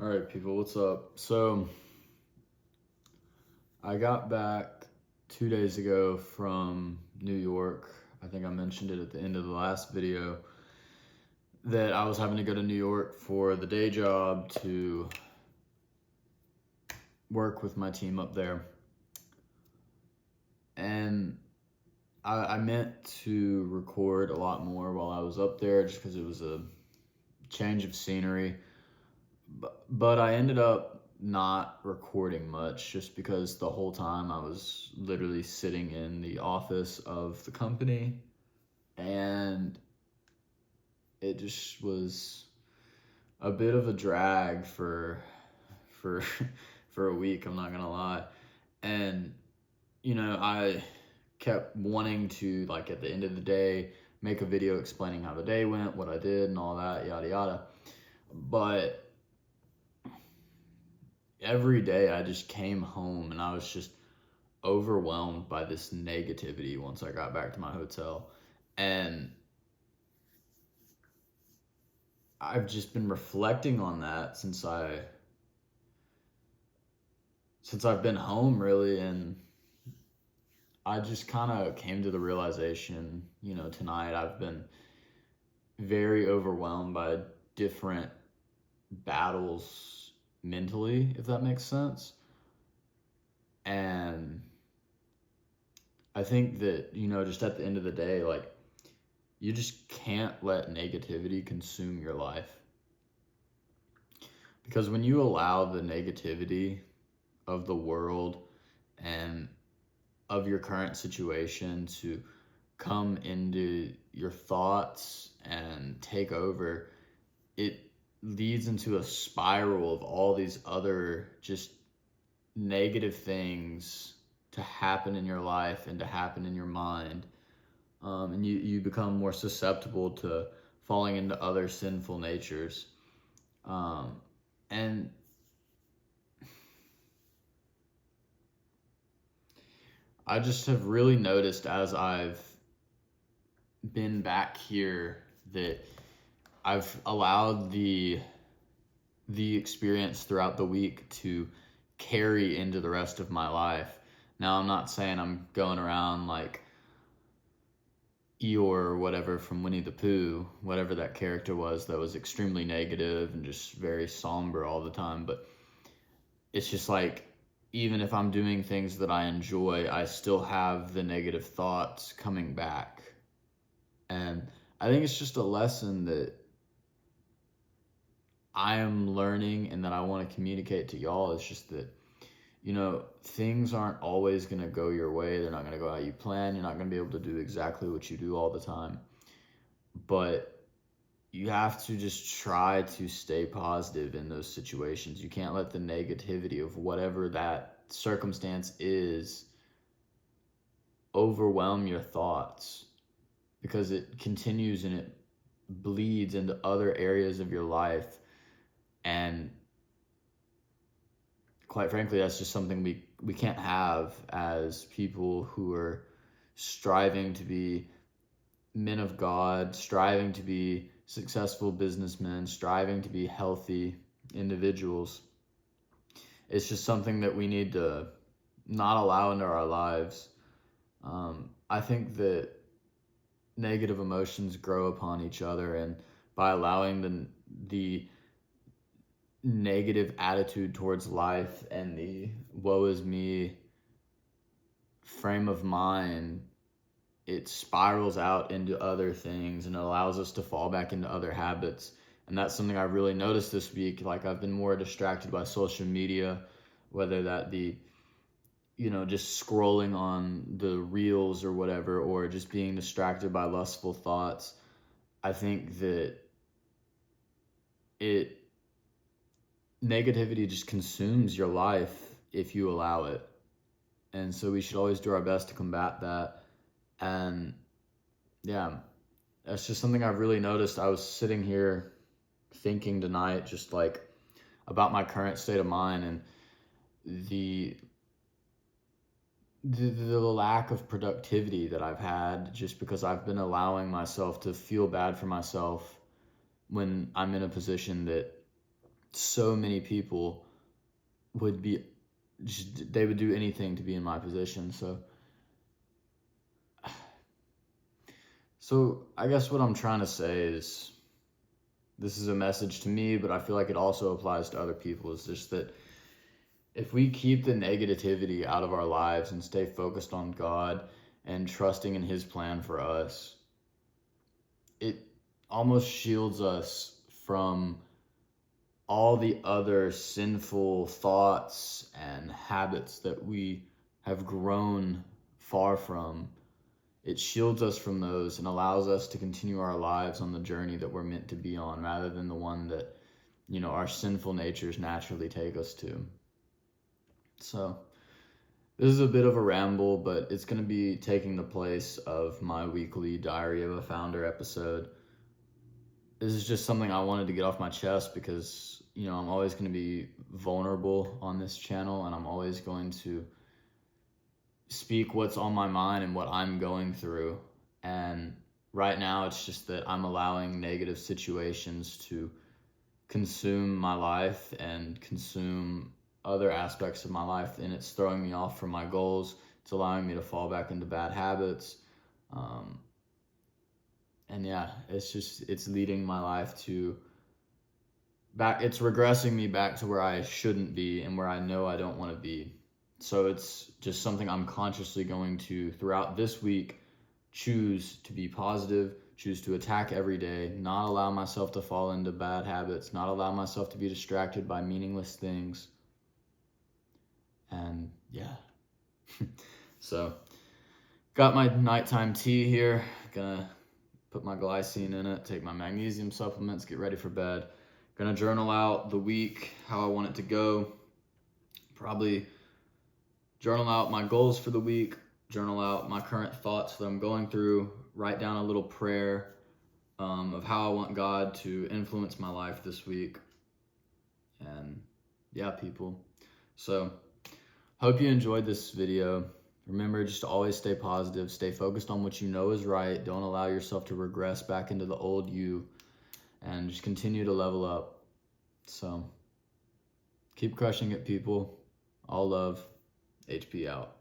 All right, people, what's up? So, I got back 2 days ago from New York. I think I mentioned it at the end of the last video that I was having to go to New York for the day job to work with my team up there. And I meant to record a lot more while I was up there just because it was a change of scenery. But I ended up not recording much just because the whole time I was literally sitting in the office of the company, and it just was a bit of a drag for for a week, I'm not gonna lie. And I kept wanting to, like, at the end of the day, make a video explaining how the day went, what I did and all that, yada yada. But every day I just came home and I was just overwhelmed by this negativity once I got back to my hotel. And I've just been reflecting on that since I've been home, really. And I just kind of came to the realization, tonight I've been very overwhelmed by different battles mentally, if that makes sense. And I think that, just at the end of the day, like, you just can't let negativity consume your life. Because when you allow the negativity of the world and of your current situation to come into your thoughts and take over, it leads into a spiral of all these other just negative things to happen in your life and to happen in your mind. And you become more susceptible to falling into other sinful natures. And I just have really noticed as I've been back here that I've allowed the experience throughout the week to carry into the rest of my life. Now, I'm not saying I'm going around like Eeyore or whatever from Winnie the Pooh, whatever that character was that was extremely negative and just very somber all the time. But it's just like, even if I'm doing things that I enjoy, I still have the negative thoughts coming back. And I think it's just a lesson that I am learning and that I want to communicate to y'all. It's just that, things aren't always going to go your way. They're not going to go how you plan. You're not going to be able to do exactly what you do all the time. But you have to just try to stay positive in those situations. You can't let the negativity of whatever that circumstance is overwhelm your thoughts, because it continues and it bleeds into other areas of your life. And quite frankly, that's just something we can't have as people who are striving to be men of God, striving to be successful businessmen, striving to be healthy individuals. It's just something that we need to not allow into our lives. I think that negative emotions grow upon each other, and by allowing the negative attitude towards life and the woe is me frame of mind, it spirals out into other things and it allows us to fall back into other habits. And that's something I've really noticed this week. Like, I've been more distracted by social media, whether that be, just scrolling on the reels or whatever, or just being distracted by lustful thoughts. I think that negativity just consumes your life if you allow it. And so we should always do our best to combat that. And yeah, that's just something I've really noticed. I was sitting here thinking tonight just like about my current state of mind and the lack of productivity that I've had, just because I've been allowing myself to feel bad for myself when I'm in a position that so many people would be, they would do anything to be in my position. So I guess what I'm trying to say is, this is a message to me, but I feel like it also applies to other people. It's just that if we keep the negativity out of our lives and stay focused on God and trusting in His plan for us, it almost shields us from all the other sinful thoughts and habits that we have grown far from. It shields us from those and allows us to continue our lives on the journey that we're meant to be on, rather than the one that, our sinful natures naturally take us to. So this is a bit of a ramble, but it's going to be taking the place of my weekly Diary of a Founder episode. This is just something I wanted to get off my chest because, I'm always going to be vulnerable on this channel, and I'm always going to speak what's on my mind and what I'm going through. And right now it's just that I'm allowing negative situations to consume my life and consume other aspects of my life, and it's throwing me off from my goals. It's allowing me to fall back into bad habits. And yeah, it's leading my life it's regressing me back to where I shouldn't be and where I know I don't want to be. So it's just something I'm consciously going to, throughout this week, choose to be positive, choose to attack every day, not allow myself to fall into bad habits, not allow myself to be distracted by meaningless things. And yeah. So got my nighttime tea here. Gonna put my glycine in it, take my magnesium supplements, get ready for bed. Gonna journal out the week, how I want it to go. Probably journal out my goals for the week, journal out my current thoughts that I'm going through, write down a little prayer of how I want God to influence my life this week. And yeah, people. So hope you enjoyed this video. Remember, just to always stay positive, stay focused on what you know is right. Don't allow yourself to regress back into the old you, and just continue to level up. So keep crushing it, people. All love. HP out.